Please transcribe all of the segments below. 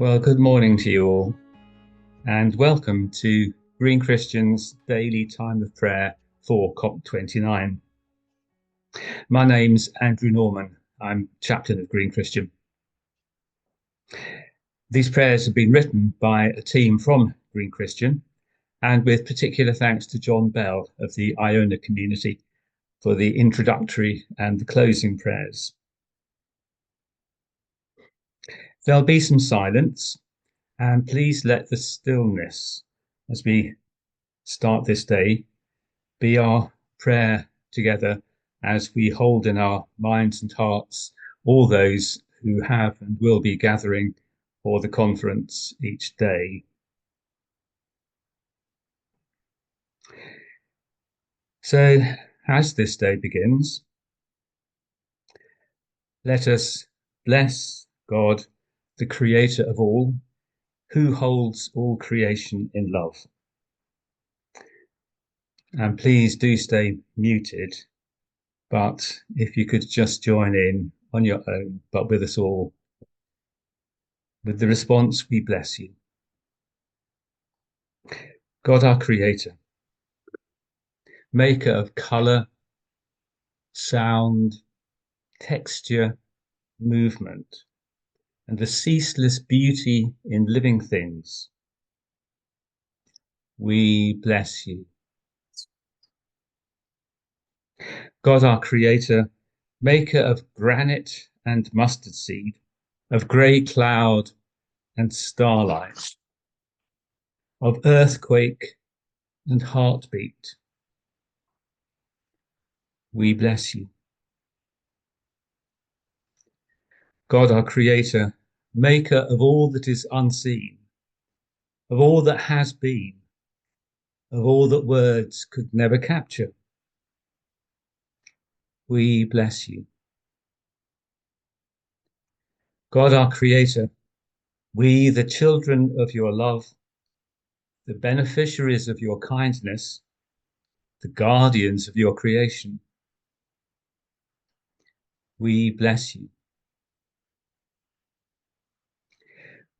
Well, good morning to you all, and welcome to Green Christian's daily time of prayer for COP29. My name's Andrew Norman. I'm chaplain of Green Christian. These prayers have been written by a team from Green Christian, and with particular thanks to John Bell of the Iona community for the introductory and the closing prayers. There'll be some silence, and please let the stillness as we start this day be our prayer together as we hold in our minds and hearts all those who have and will be gathering for the conference each day. So, as this day begins, let us bless God, the creator of all, who holds all creation in love. And please do stay muted, but if you could just join in on your own, but with us all, with the response, we bless you. God, our creator, maker of colour, sound, texture, movement, and the ceaseless beauty in living things, we bless you. God, our creator, maker of granite and mustard seed, of grey cloud and starlight, of earthquake and heartbeat, we bless you. God, our creator, maker of all that is unseen, of all that has been, of all that words could never capture, we bless you. God, our creator, we, the children of your love, the beneficiaries of your kindness, the guardians of your creation, we bless you.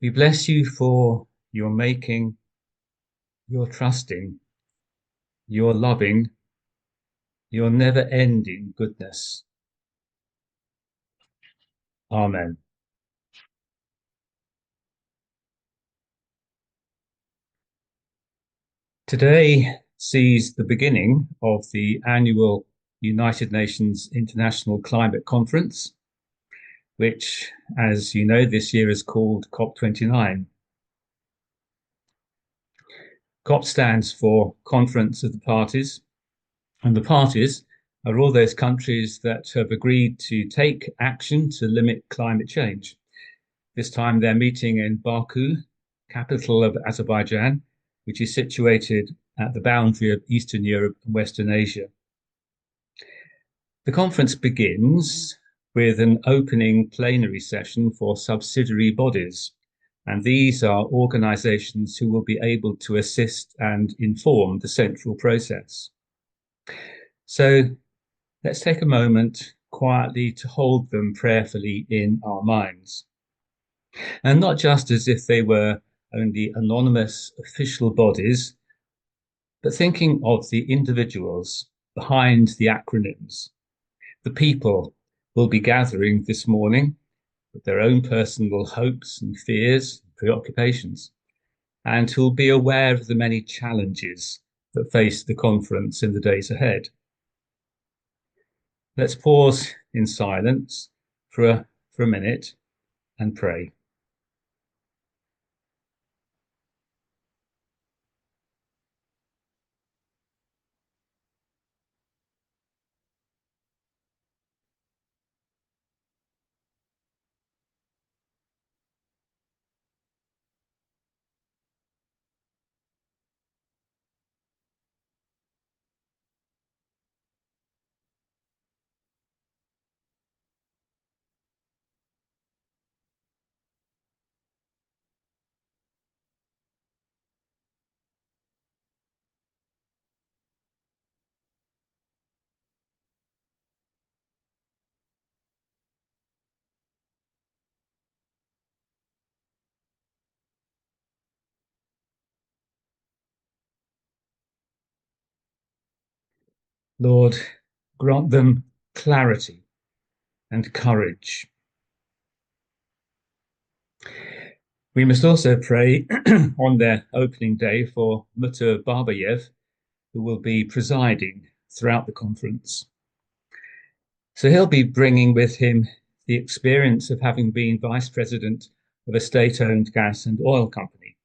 We bless you for your making, your trusting, your loving, your never-ending goodness. Amen. Today sees the beginning of the annual United Nations International Climate Conference, which, as you know, this year is called COP29. COP stands for Conference of the Parties, and the parties are all those countries that have agreed to take action to limit climate change. This time they're meeting in Baku, capital of Azerbaijan, which is situated at the boundary of Eastern Europe and Western Asia. The conference begins with an opening plenary session for subsidiary bodies, and these are organisations who will be able to assist and inform the central process. So let's take a moment quietly to hold them prayerfully in our minds. And not just as if they were only anonymous official bodies, but thinking of the individuals behind the acronyms, the people will be gathering this morning with their own personal hopes and fears, and preoccupations, and who will be aware of the many challenges that face the conference in the days ahead. Let's pause in silence for a minute and pray. Lord, grant them clarity and courage. We must also pray on their opening day for Mukhtar Babayev, who will be presiding throughout the conference. So he'll be bringing with him the experience of having been vice president of a state-owned gas and oil company.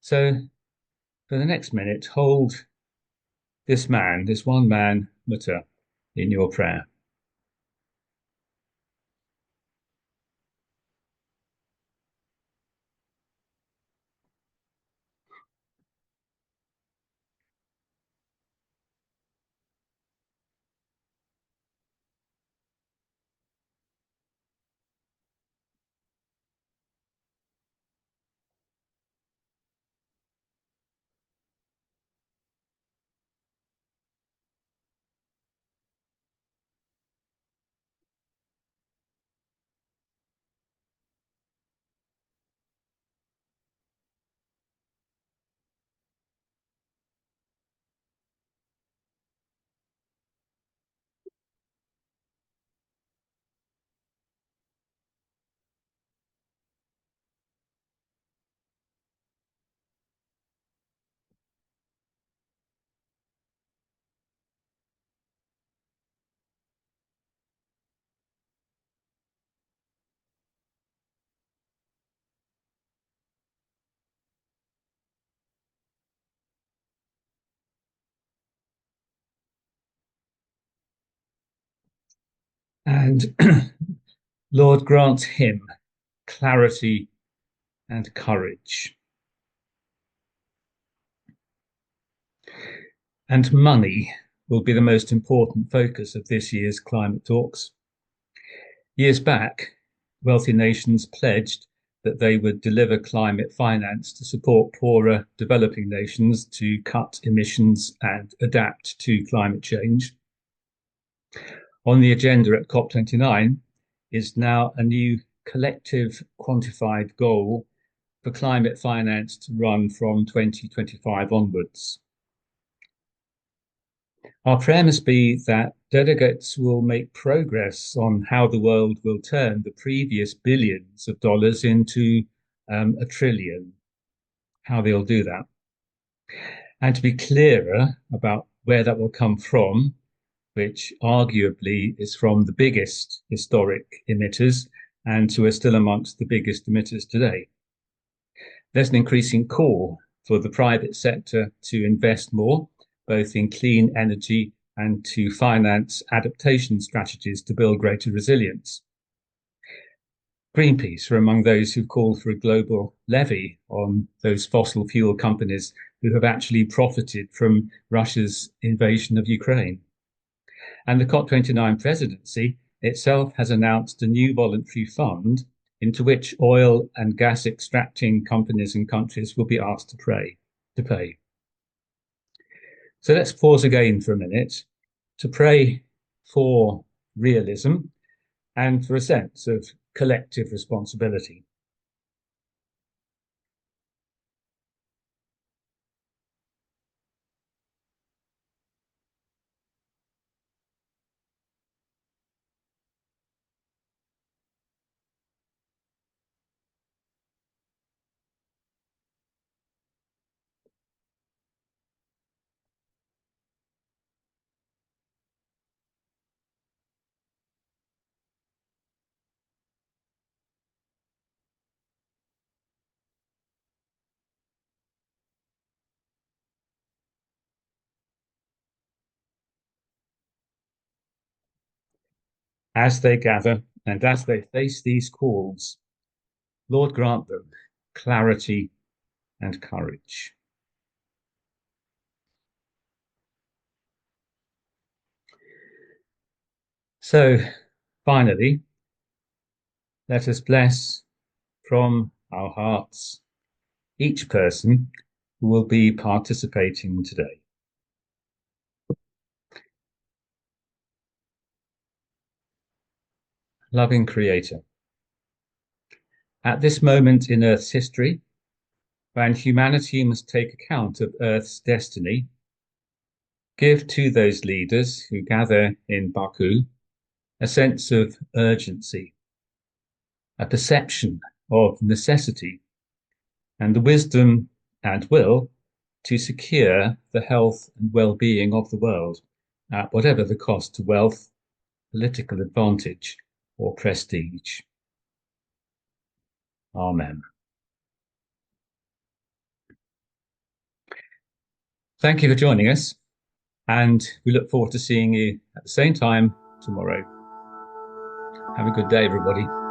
So for the next minute, hold this man, this one man, Mukhtar, in your prayer. And Lord, grant him clarity and courage. And money will be the most important focus of this year's climate talks. Years back, wealthy nations pledged that they would deliver climate finance to support poorer developing nations to cut emissions and adapt to climate change. On the agenda at COP29 is now a new collective quantified goal for climate finance to run from 2025 onwards. Our prayer must be that delegates will make progress on how the world will turn the previous billions of dollars into a trillion, how they'll do that. And to be clearer about where that will come from, which arguably is from the biggest historic emitters and who are still amongst the biggest emitters today. There's an increasing call for the private sector to invest more, both in clean energy and to finance adaptation strategies to build greater resilience. Greenpeace are among those who called for a global levy on those fossil fuel companies who have actually profited from Russia's invasion of Ukraine. And the COP29 presidency itself has announced a new voluntary fund into which oil and gas extracting companies and countries will be asked to pay. So let's pause again for a minute to pray for realism and for a sense of collective responsibility. As they gather and as they face these calls, Lord, grant them clarity and courage. So finally, let us bless from our hearts each person who will be participating today. Loving Creator, at this moment in Earth's history, when humanity must take account of Earth's destiny, give to those leaders who gather in Baku a sense of urgency, a perception of necessity, and the wisdom and will to secure the health and well-being of the world at whatever the cost to wealth, political advantage, or prestige. Amen. Thank you for joining us, and we look forward to seeing you at the same time tomorrow. Have a good day, everybody.